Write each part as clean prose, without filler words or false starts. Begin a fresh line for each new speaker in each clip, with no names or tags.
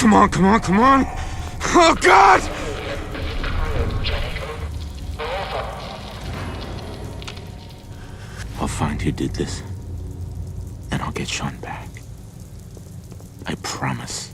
Come on, come on, come on! Oh, God!
I'll find who did this, and I'll get Sean back. I promise.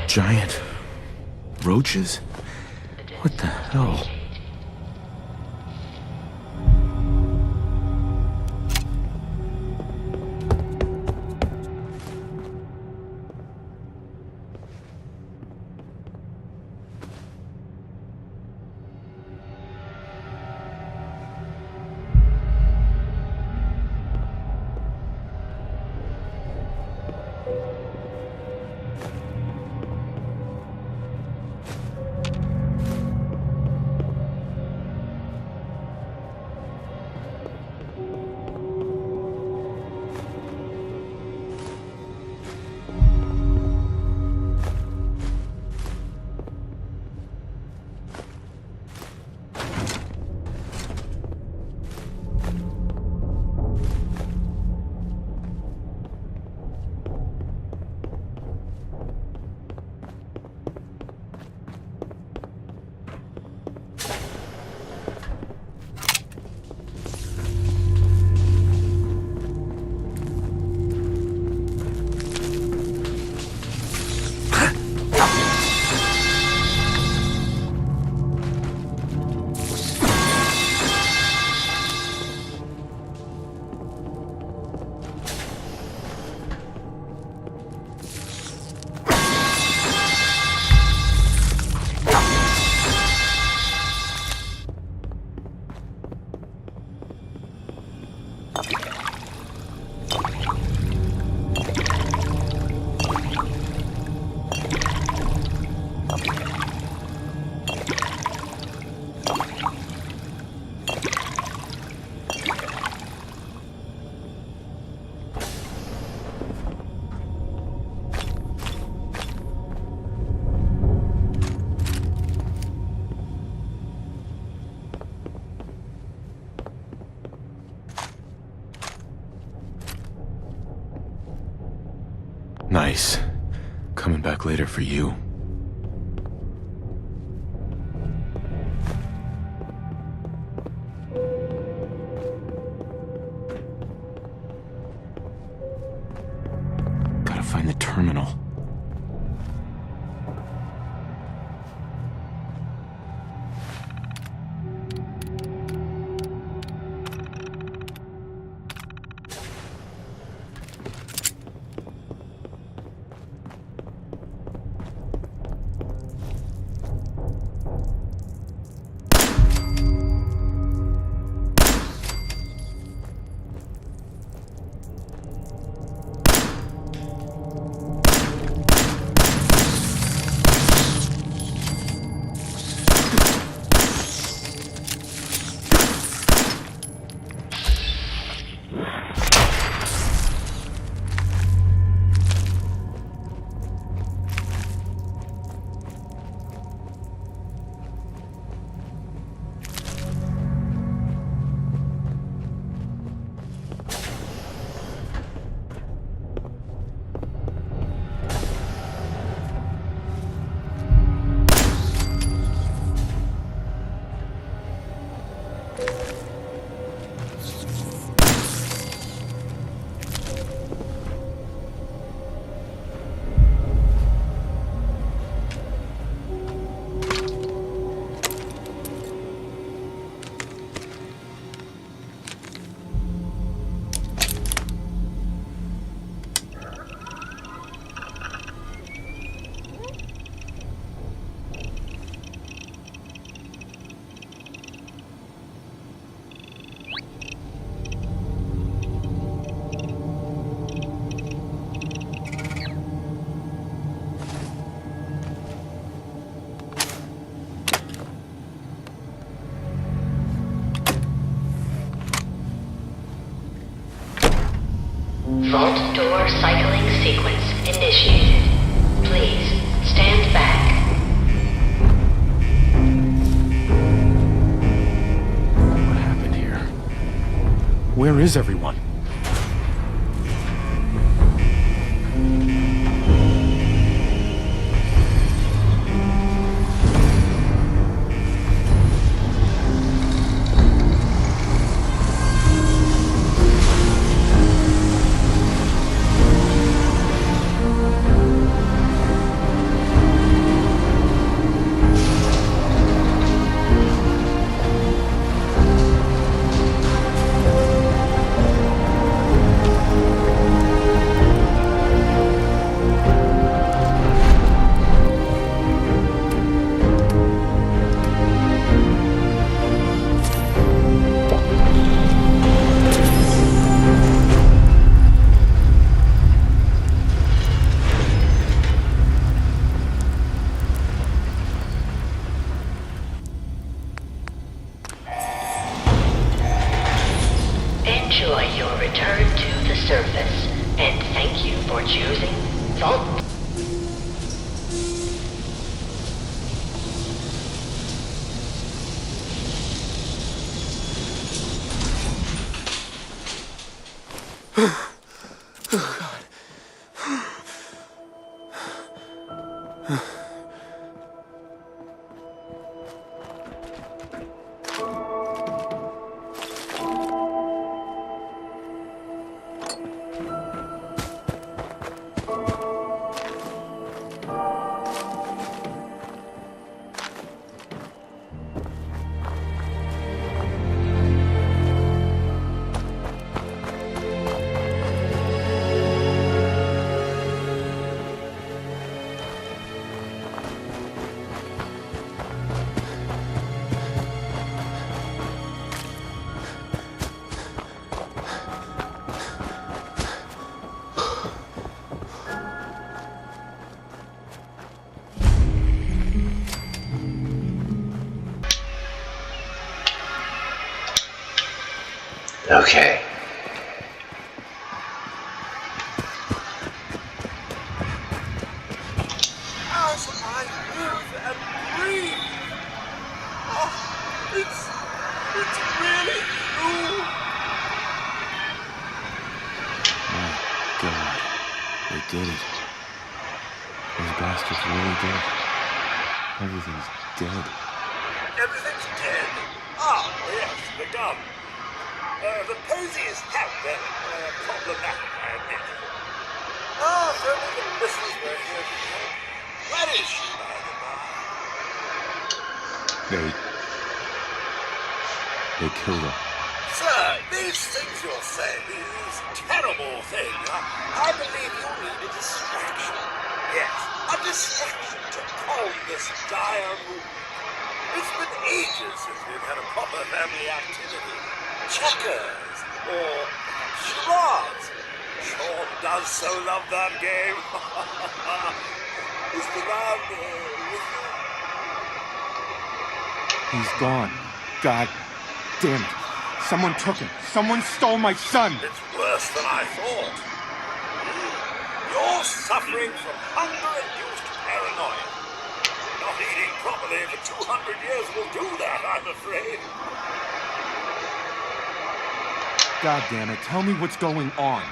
Giant roaches? What the hell? Nice. Coming back later for you. Gotta find the terminal.
Vault door cycling sequence initiated. Please stand back.
What happened here? Where is everyone?
Enjoy your return to the surface, and thank you for choosing Vault.
Okay.
As I live and breathe. Oh, it's really you.
My God. They did it. Those bastards really did. Everything's dead.
Everything's dead. Ah, yes, the gun. The posies have been problematic, I admit. Ah, if only the missus were here to help. Where is she, by the by?
They killed her.
Sir, these things you're saying, these terrible things, I believe you need a distraction. Yes, a distraction to calm this dire mood. It's been ages since we've had a proper family activity. Checkers, or charades. Sean does so love that game. Is the man with you?
He's gone. God damn it. Someone took him. Someone stole my son.
It's worse than I thought. You're suffering from hunger-induced paranoia. Not eating properly for 200 years will do that, I'm afraid.
God damn it. Tell me what's going on.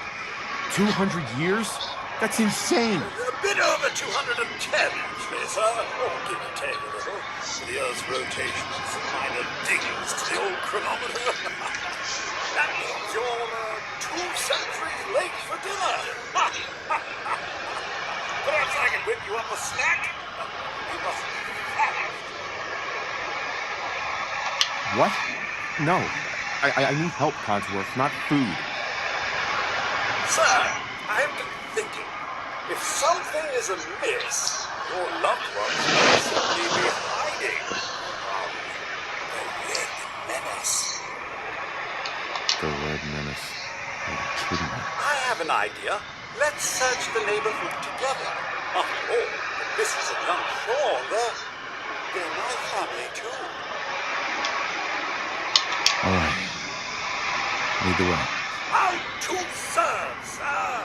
200 years? That's insane.
A bit over 210, actually, sir. Or give or take a little. For the Earth's rotation and some minor dings to the old chronometer. That means you're 2 centuries late for dinner. Perhaps I can whip you up a snack? You must be famished.
What? No. I need help, Codsworth, not food.
Sir, I've been thinking. If something is amiss, your loved ones may simply be hiding from the Red Menace.
The Red Menace. Are you kidding me?
I have an idea. Let's search the neighborhood together. After all, the missus and young Sean, they're my family too.
All right. Lead the way.
How to serve, sir.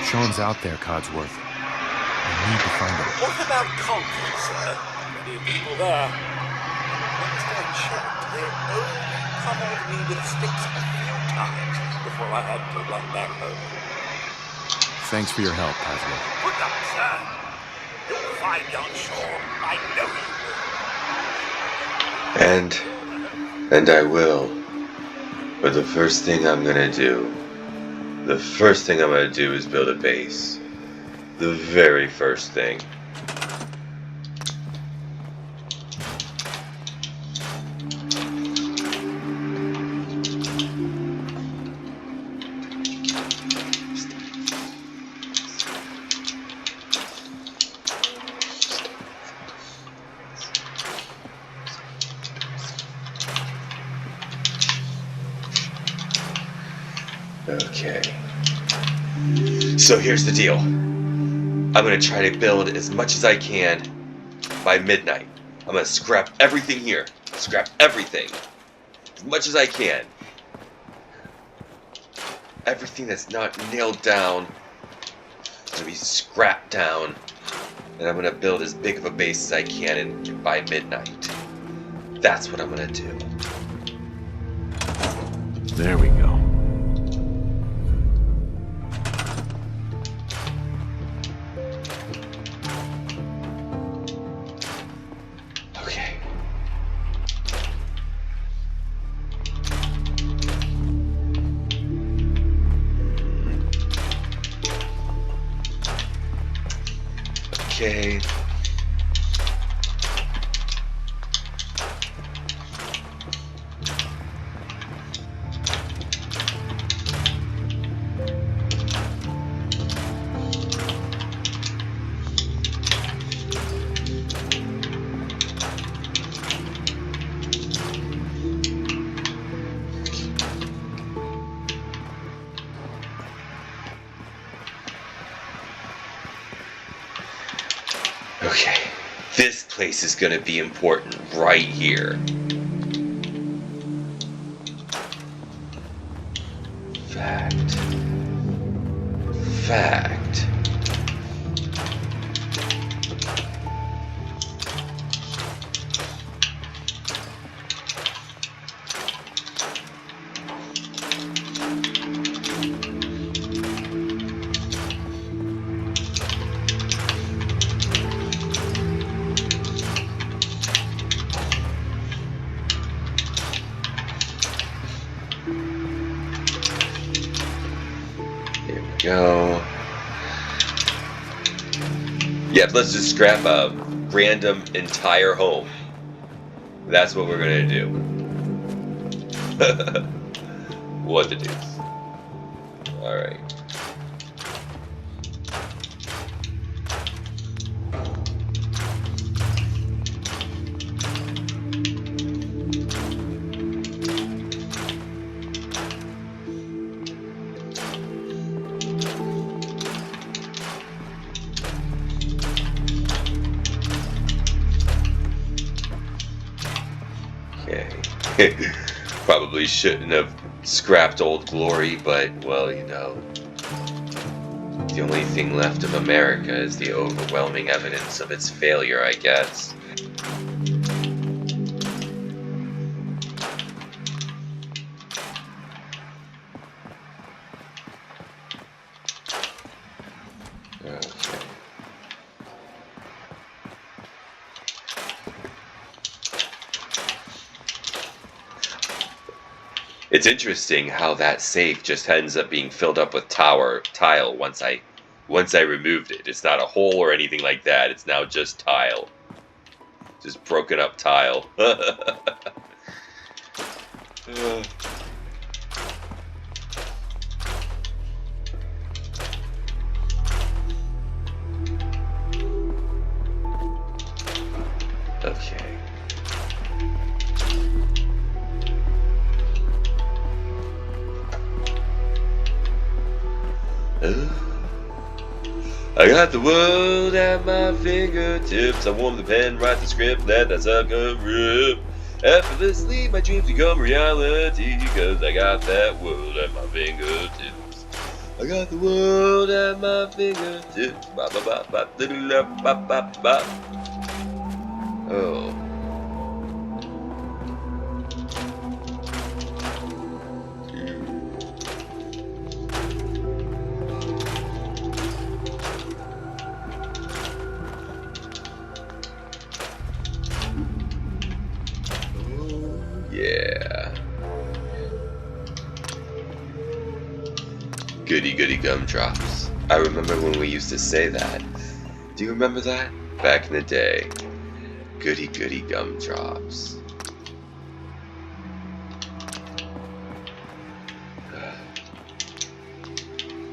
Sean's out there, Codsworth. I need to find him.
What about Concord, sir? Many people there. Last I checked, they only come at me with sticks a few times before I had to run back home.
Thanks for your help, Codsworth.
Good luck, sir. You'll find young Sean. I know you will.
And I will. But the first thing I'm gonna do is build a base. The very first thing. Okay. So here's the deal. I'm gonna try to build as much as I can by midnight. I'm gonna scrap everything here. Scrap everything. As much as I can. Everything that's not nailed down is gonna be scrapped down. And I'm gonna build as big of a base as I can by midnight. That's what I'm gonna do.
There we go.
Okay. Okay, this place is gonna be important right here. Fact. Go. Yep, let's just scrap a random entire home. That's what we're gonna do. What to do? Alright. Probably shouldn't have scrapped Old Glory, but, well, you know. The only thing left of America is the overwhelming evidence of its failure, I guess. Okay. It's interesting how that safe just ends up being filled up with tile once I removed it. It's not a hole or anything like that. It's now just tile. Just broken up tile. Okay. I got the world at my fingertips. I warm the pen, write the script, let that sucker rip. Effortlessly, my dreams become reality, cause I got that world at my fingertips. I got the world at my fingertips. Ba ba ba ba ba ba ba ba. Oh. Yeah. Goody goody gumdrops. I remember when we used to say that. Do you remember that? Back in the day. Goody goody gumdrops.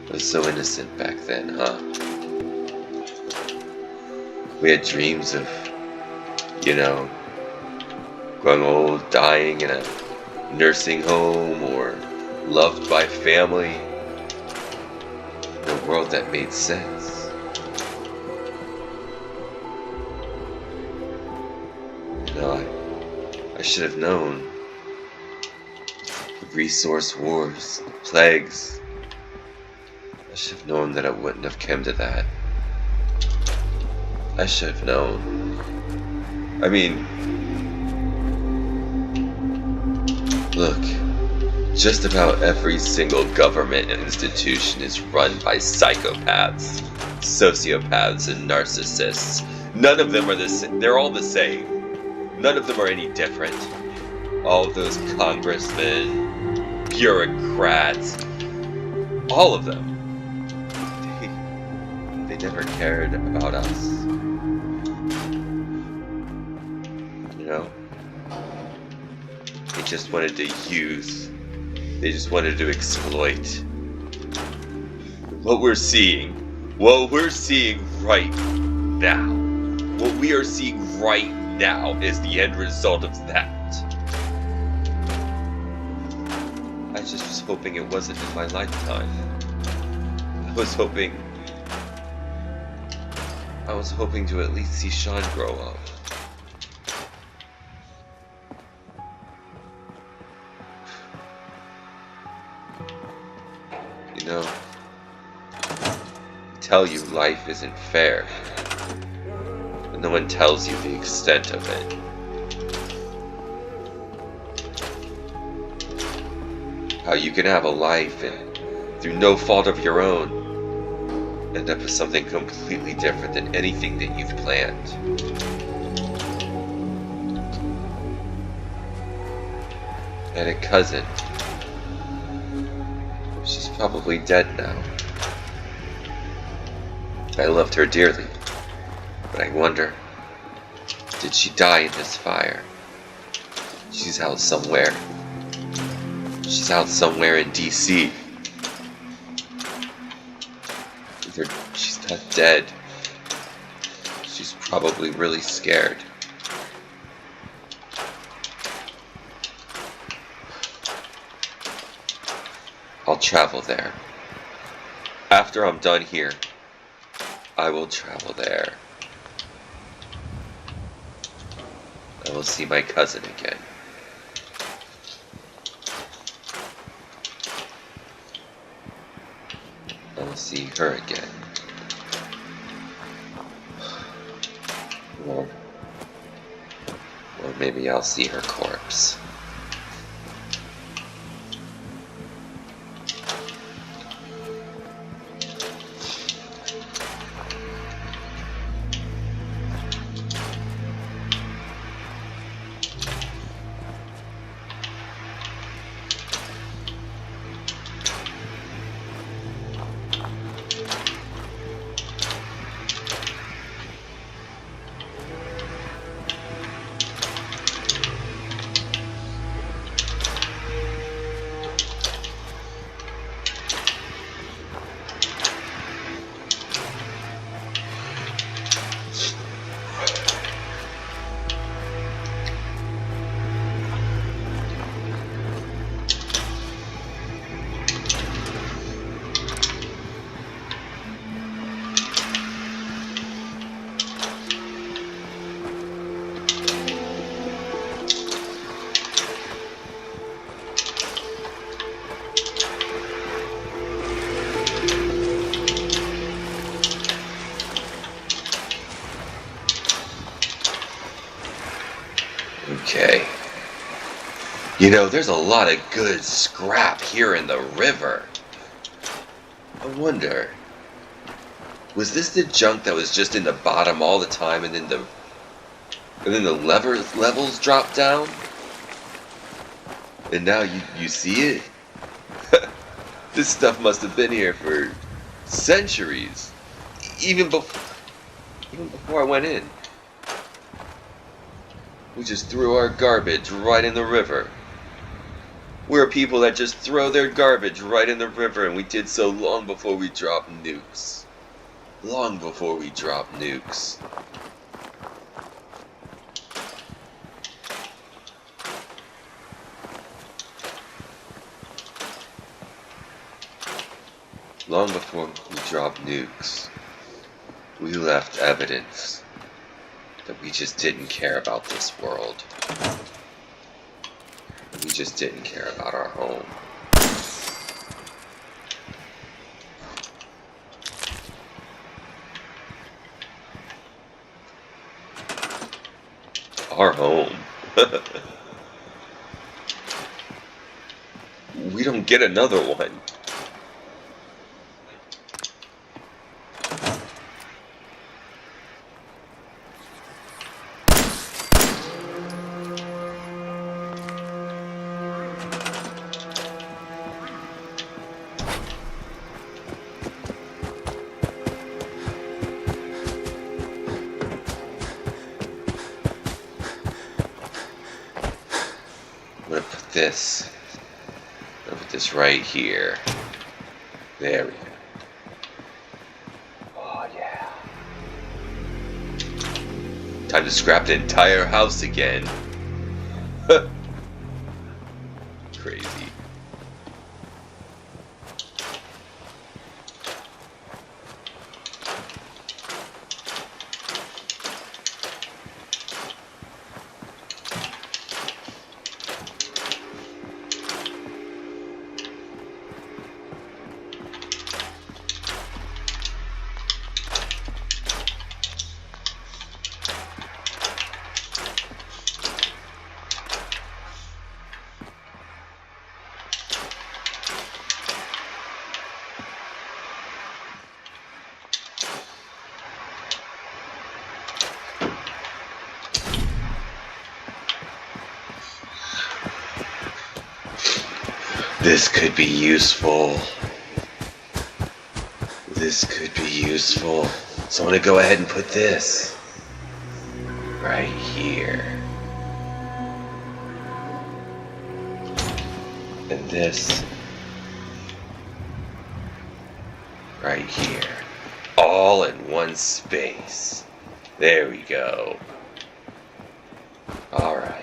It was so innocent back then, huh? We had dreams of, you know, growing old, dying in a nursing home, or loved by family, in a world that made sense. You know, I should have known. The resource wars, the plagues. I should have known that it wouldn't have come to that. I should have known. I mean, look, just about every single government institution is run by psychopaths, sociopaths, and narcissists. None of them are the same. They're all the same. None of them are any different. All of those congressmen, bureaucrats, all of them. They never cared about us. You know? They just wanted to use. They just wanted to exploit. What we're seeing right now, what we are seeing right now is the end result of that. I just was hoping it wasn't in my lifetime. I was hoping to at least see Sean grow up. You know, I tell you life isn't fair, but no one tells you the extent of it. How you can have a life and, through no fault of your own, end up with something completely different than anything that you've planned. I had a cousin. She's probably dead now. I loved her dearly, but I wonder, did she die in this fire? She's out somewhere. She's out somewhere in DC. Either she's not dead. She's probably really scared. I'll travel there. After I'm done here, I will travel there. I will see my cousin again. I'll see her again. Or maybe I'll see her corpse. Okay. You know, there's a lot of good scrap here in the river. I wonder, was this the junk that was just in the bottom all the time, and then the levels dropped down? And now you see it? This stuff must have been here for centuries. Even before I went in. We just threw our garbage right in the river. We're people that just throw their garbage right in the river, and we did so long before we dropped nukes. Long before we dropped nukes. Long before we dropped nukes, we left evidence that we just didn't care about this world. We just didn't care about our home. Our home. We don't get another one. I'm gonna put this. I'm gonna put this right here. There we go. Oh yeah. Time to scrap the entire house again. Crazy. This could be useful. This could be useful. So I'm gonna go ahead and put this right here. And this right here. All in one space. There we go. All right.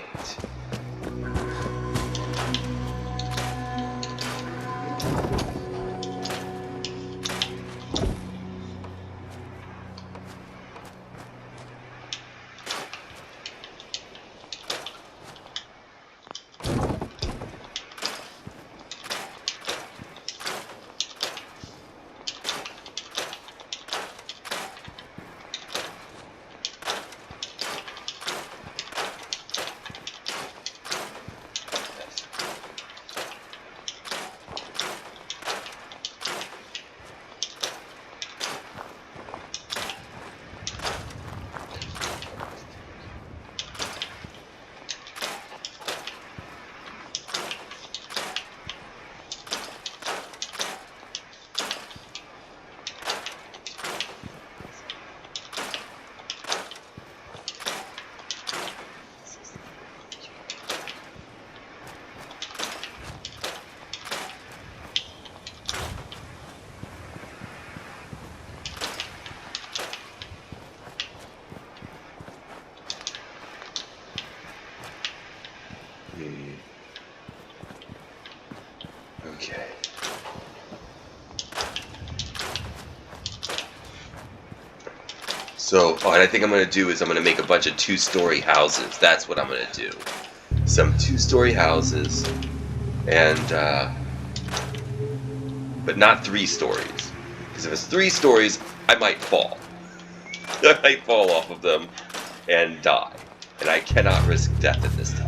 So, what I think I'm going to do is I'm going to make a bunch of 2-story houses. That's what I'm going to do. Some 2-story houses, and, but not 3 stories. Because if it's 3 stories, I might fall. I might fall off of them and die. And I cannot risk death at this time.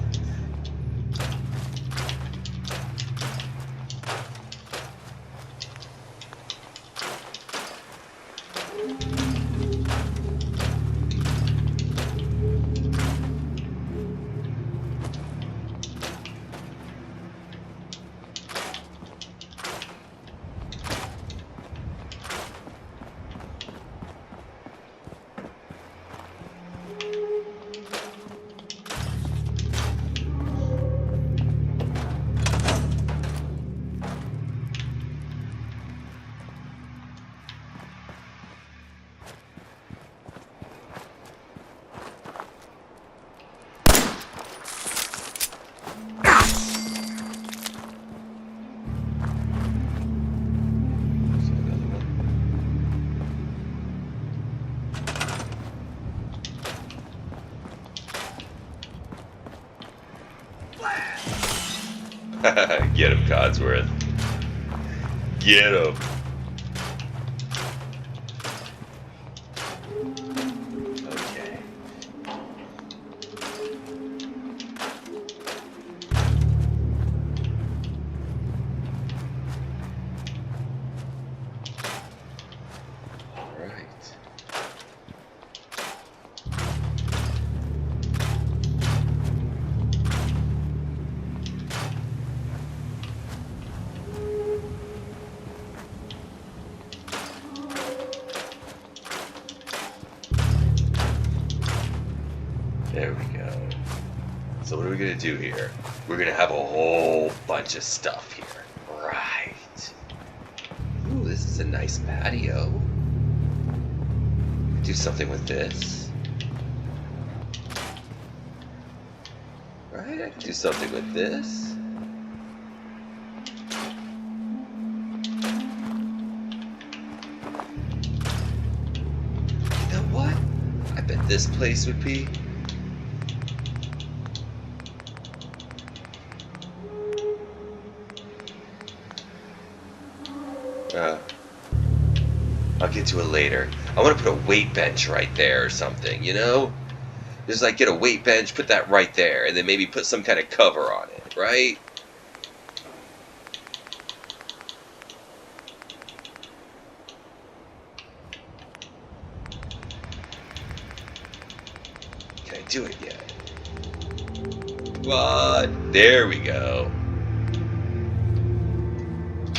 Get him, Codsworth. Get him. Okay. All right. There we go. So what are we going to do here? We're going to have a whole bunch of stuff here. Right. Ooh, this is a nice patio. Do something with this. Right, I can do something with this. You know what? I bet this place would be... I'll get to it later. I want to put a weight bench right there or something, you know? Just like get a weight bench, put that right there, and then maybe put some kind of cover on it, right? Can I do it yet? What? There we go.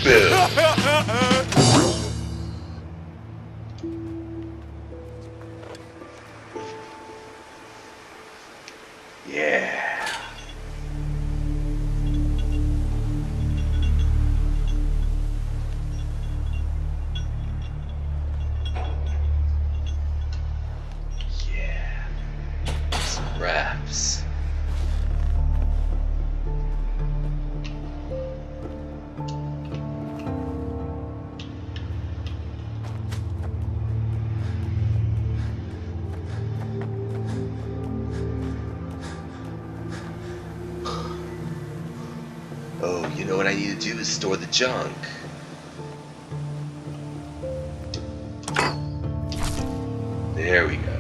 Boom. Yeah. Yeah. Some wraps. Oh, you know what I need to do is store the junk. There we go.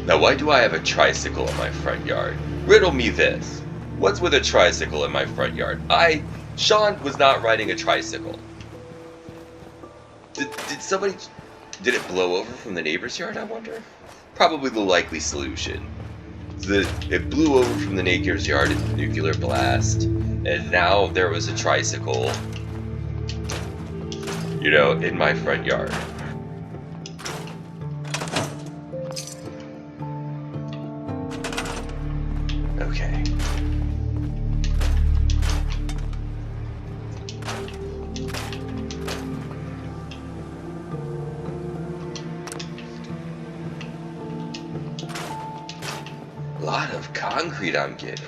Now, why do I have a tricycle in my front yard? Riddle me this. What's with a tricycle in my front yard? Sean was not riding a tricycle. Did somebody... Did it blow over from the neighbor's yard, I wonder? Probably the likely solution. It blew over from the neighbor's yard in a nuclear blast, and now there was a tricycle, you know, in my front yard. Okay. A lot of concrete I'm getting.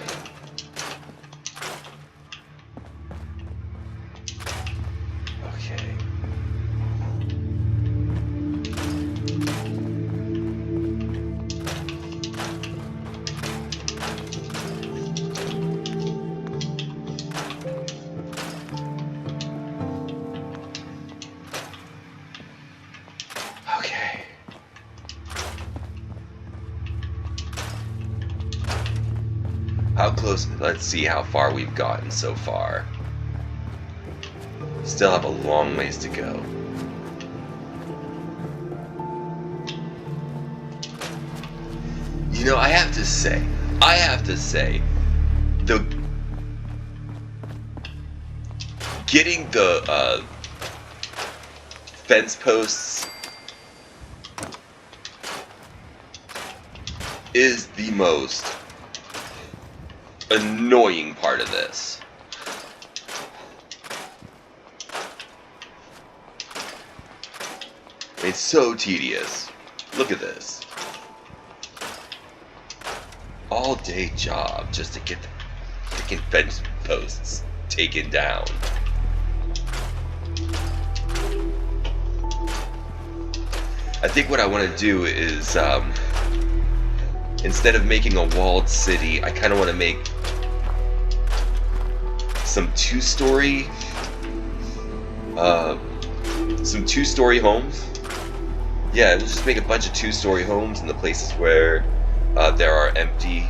close? Let's see how far we've gotten so far. Still have a long ways to go. You know, I have to say, getting the fence posts is the most annoying part of this. It's so tedious. Look at this. All day job just to get the freaking fence posts taken down. I think what I want to do is, instead of making a walled city, I kind of want to make some two-story homes. Yeah, we'll just make a bunch of two-story homes in the places where there are empty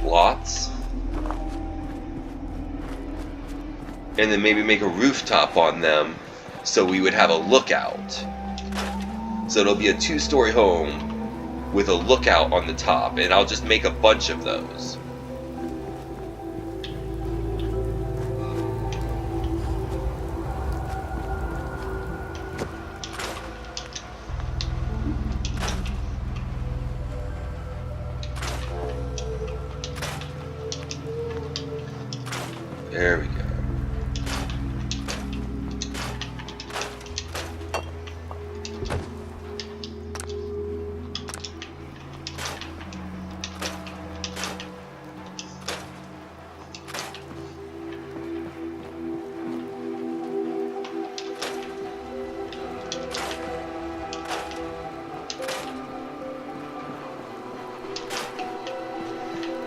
lots. And then maybe make a rooftop on them so we would have a lookout. So it'll be a two-story home with a lookout on the top, and I'll just make a bunch of those. There we go.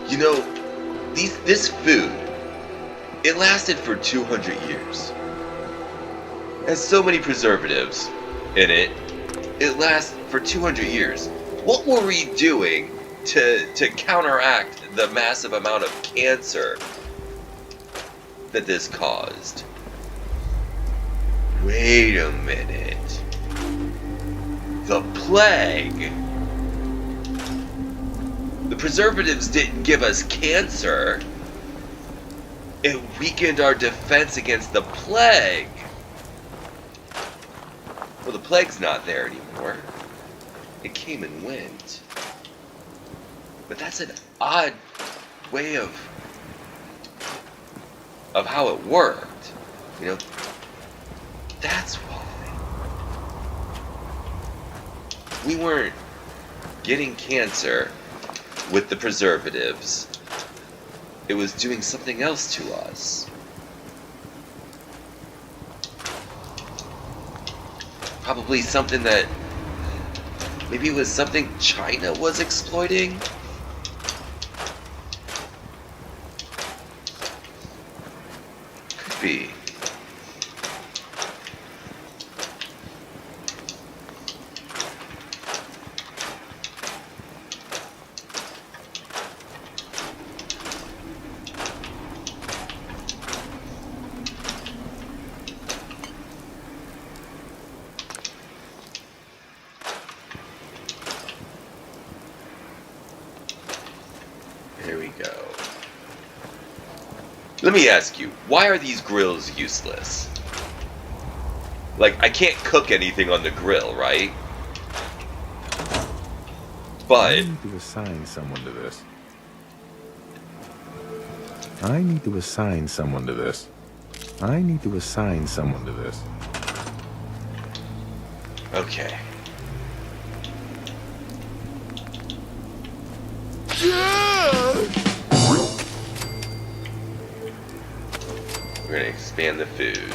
You know, this food, it lasted for 200 years. It has so many preservatives in it. It lasts for 200 years. What were we doing to counteract the massive amount of cancer that this caused? Wait a minute. The plague. The preservatives didn't give us cancer. It weakened our defense against the plague. Well, the plague's not there anymore. It came and went. But that's an odd way of how it worked. You know, that's why. We weren't getting cancer with the preservatives. It was doing something else to us. Probably something that... maybe it was something China was exploiting? Could be. There we go. Let me ask you, why are these grills useless? Like, I can't cook anything on the grill, right? But...
I need to assign someone to this. I need to assign someone to this. I need to assign someone to this.
okay. We're gonna expand the food.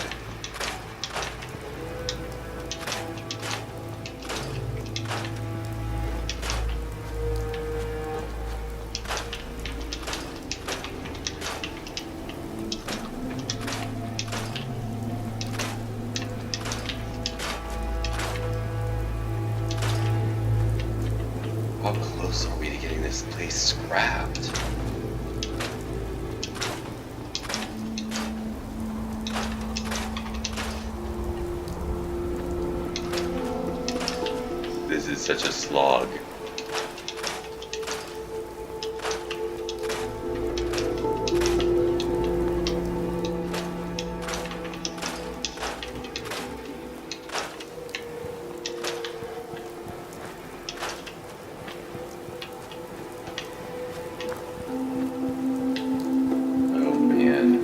How close are we to getting this place scrapped? is such a slog. Oh man.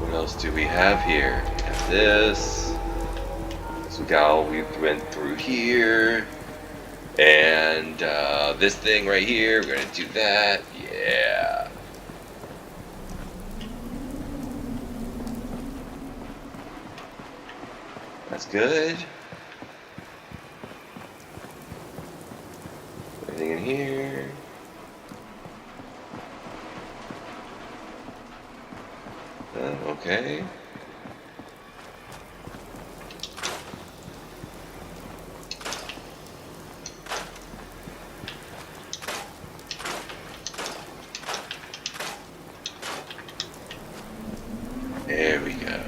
What else do we have here? We have this. So we got all we went through here. And this thing right here, we're gonna do that. Yeah. That's good. Anything in here? Okay. There we go.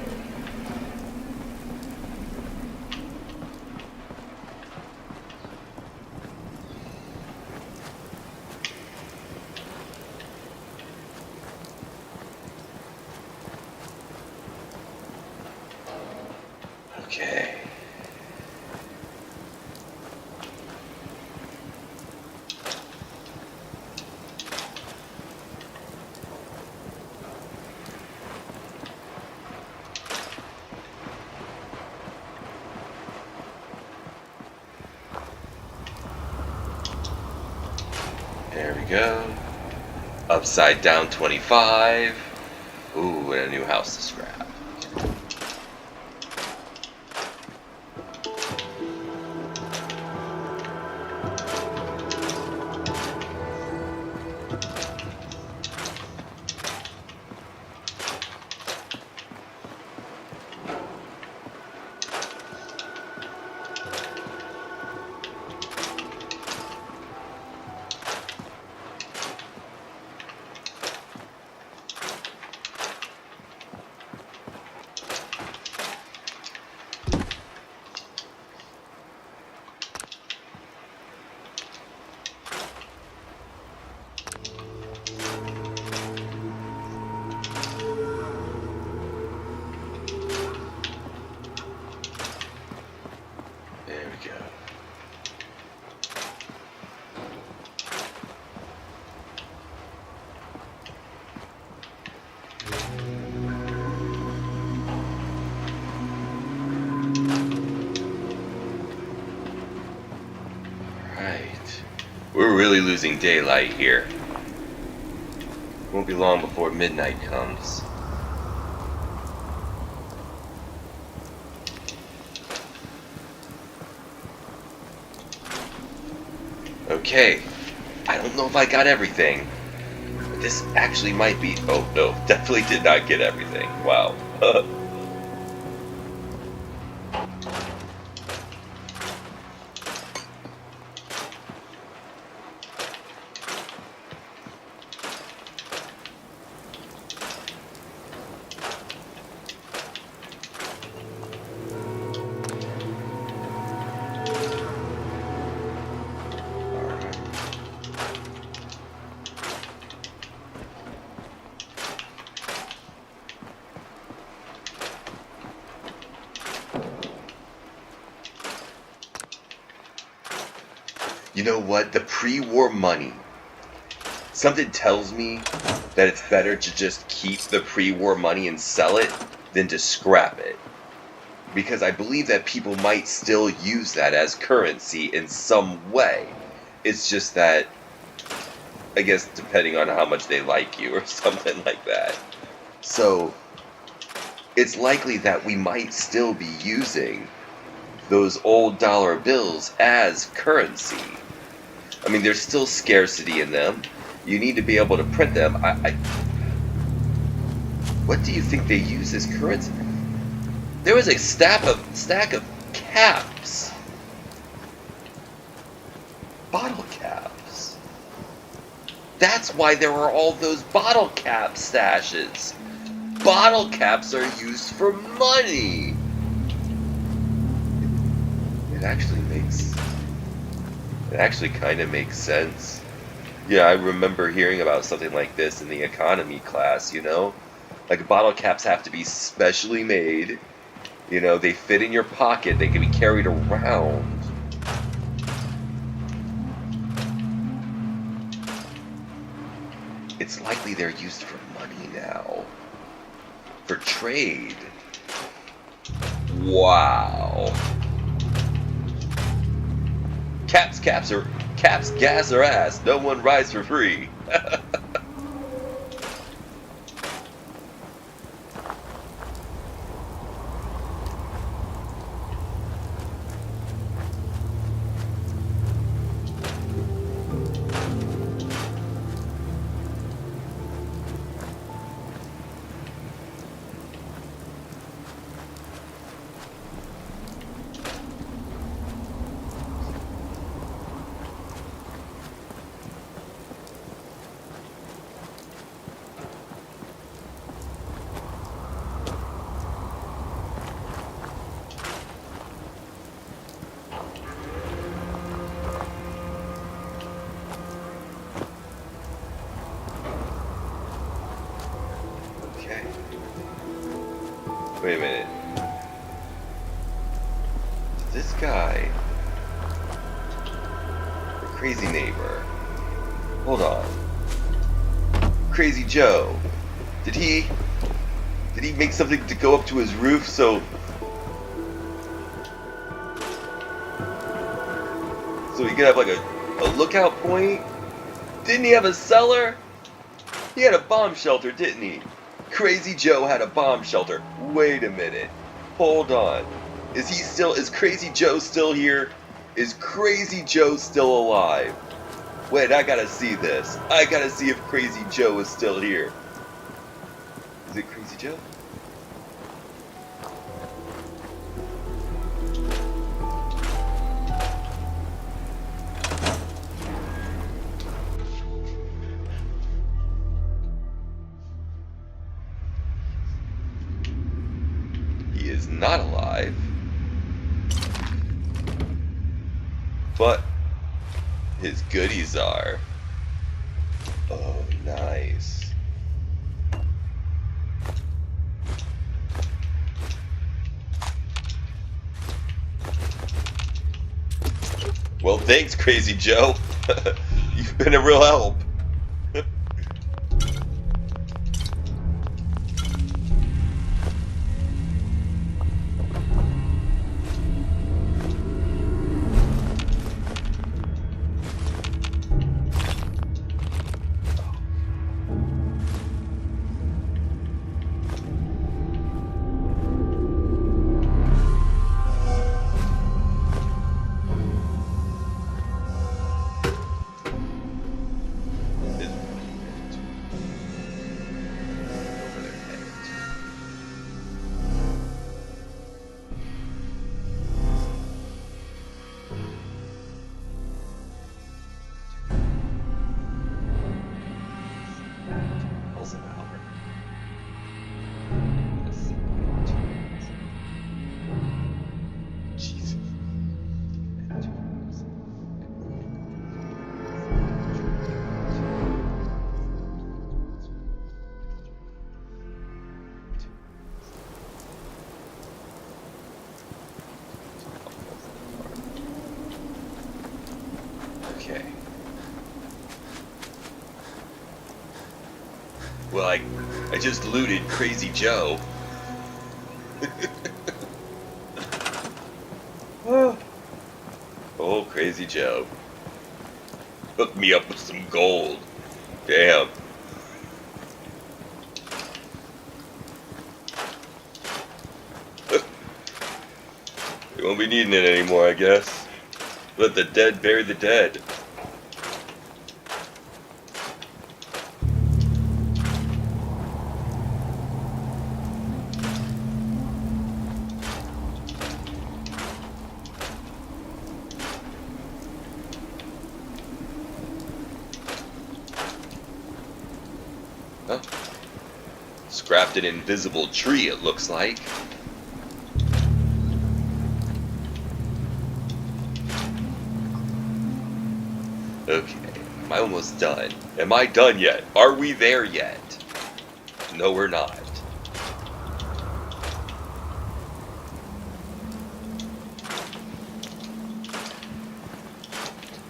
Okay. There we go. Upside down 25. Ooh, and a new house to scrap. There we go. Alright. We're really losing daylight here. Won't be long before midnight comes. Okay, I don't know if I got everything, but this actually might be... Oh no, definitely did not get everything. Wow. You know what? The pre-war money. Something tells me that it's better to just keep the pre-war money and sell it than to scrap it. Because I believe that people might still use that as currency in some way. It's just that, I guess, depending on how much they like you or something like that. So, it's likely that we might still be using those old dollar bills as currency. I mean, there's still scarcity in them. You need to be able to print them. What do you think they use as currency? There was a stack of caps. Bottle caps. That's why there were all those bottle cap stashes. Bottle caps are used for money. It actually kind of makes sense. Yeah, I remember hearing about something like this in the economy class, you know? Like, bottle caps have to be specially made. You know, they fit in your pocket, they can be carried around. It's likely they're used for money now. For trade. Wow. Caps, gas, or ass. No one rides for free. Okay. Wait a minute. This guy, the crazy neighbor. Hold on. Crazy Joe. Did he make something to go up to his roof so he could have like a lookout point? Didn't he have a cellar? He had a bomb shelter, didn't he? Crazy Joe had a bomb shelter. Wait a minute. Hold on. Is Crazy Joe still here? Is Crazy Joe still alive? Wait, I gotta see this. I gotta see if Crazy Joe is still here. Is it Crazy Joe? He is not alive. But his goodies are. Oh, nice. Well, thanks, Crazy Joe. You've been a real help. Okay. Well, I just looted Crazy Joe. Oh, Crazy Joe. Hook me up with some gold. Damn. We won't be needing it anymore, I guess. Let the dead bury the dead. scrapped an invisible tree, it looks like. Okay, am I almost done? Am I done yet? Are we there yet? No, we're not.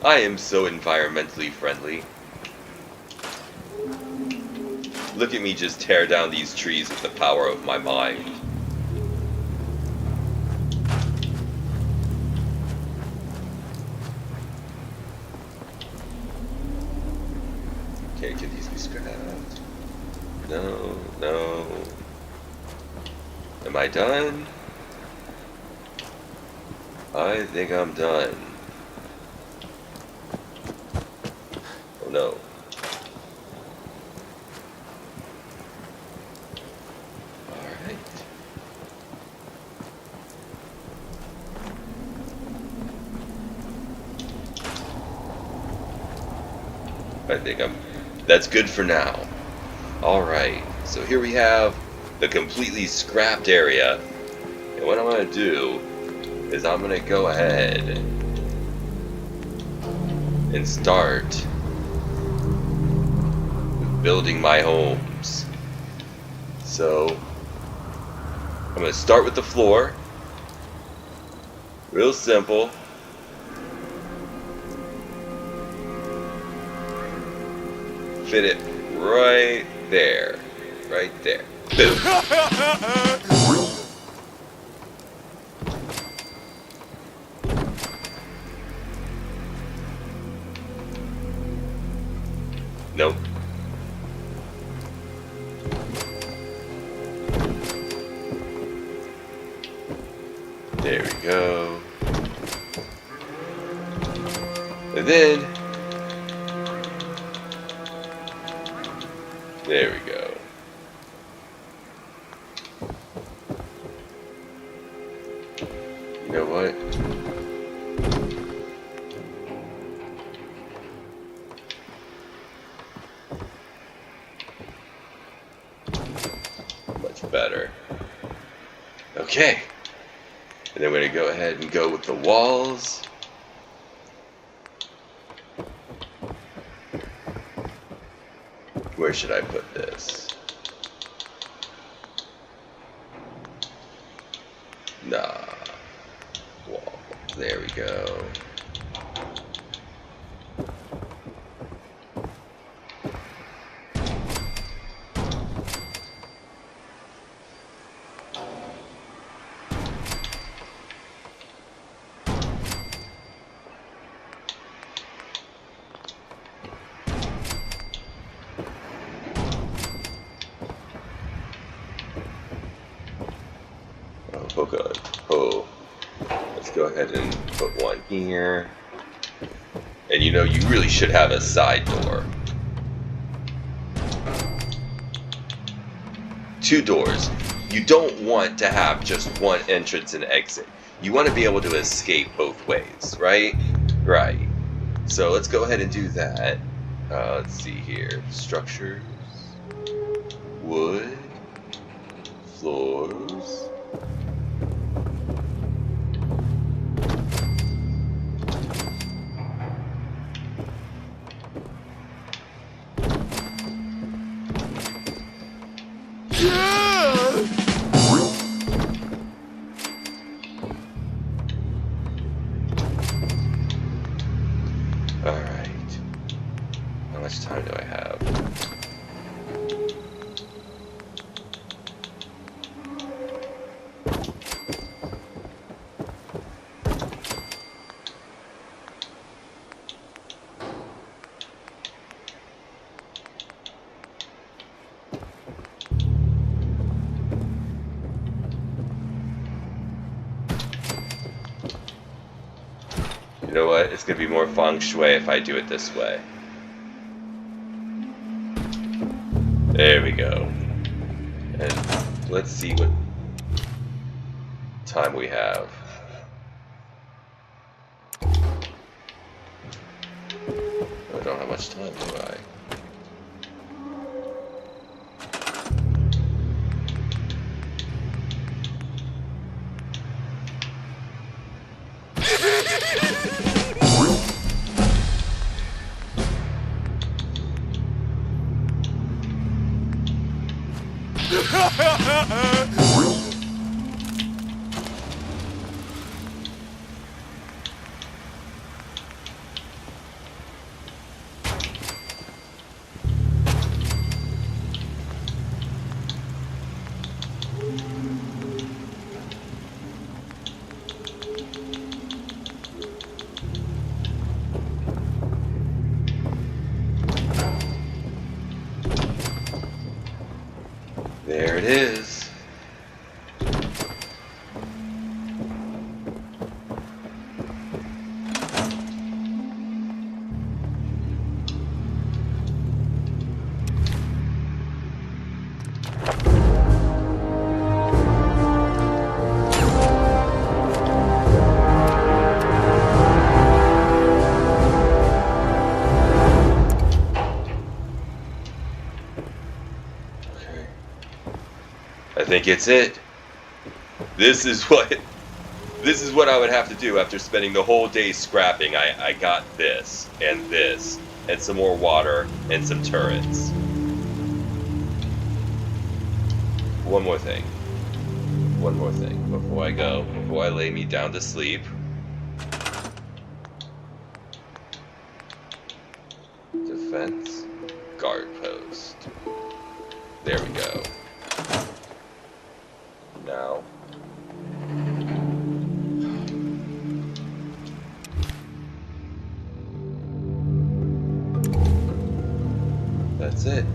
I am so environmentally friendly. Look at me just tear down these trees with the power of my mind. Okay, can these be scrapped? No, no. Am I done? I think I'm done. Oh no. Alright. I think that's good for now. Alright, so here we have the completely scrapped area. And what I'm going to do is I'm going to go ahead and start with building my homes. So I'm going to start with the floor. Real simple. Fit it right there. Right there. Boom. Nope. There we go. And then there we go. You know what? Much better. Okay. And then we're going to go ahead and go with the walls. Where should I put this? Nah. Wall. There we go. Oh god. Oh. Let's go ahead and put one here. And you know, you really should have a side door. 2 doors. You don't want to have just one entrance and exit. You want to be able to escape both ways, right? Right. So let's go ahead and do that. Let's see here. Structures. Wood. Floors. Alright. How much time do I have? You know what? It's gonna be more feng shui if I do it this way. There we go. And let's see what time we have. I don't have much time, do I? There it is. Okay. I think it's it. This is what I would have to do after spending the whole day scrapping. I got this, and some more water, and some turrets. One more thing before I go, before I lay me down to sleep. Defense, guard post. There we go. Now. That's it.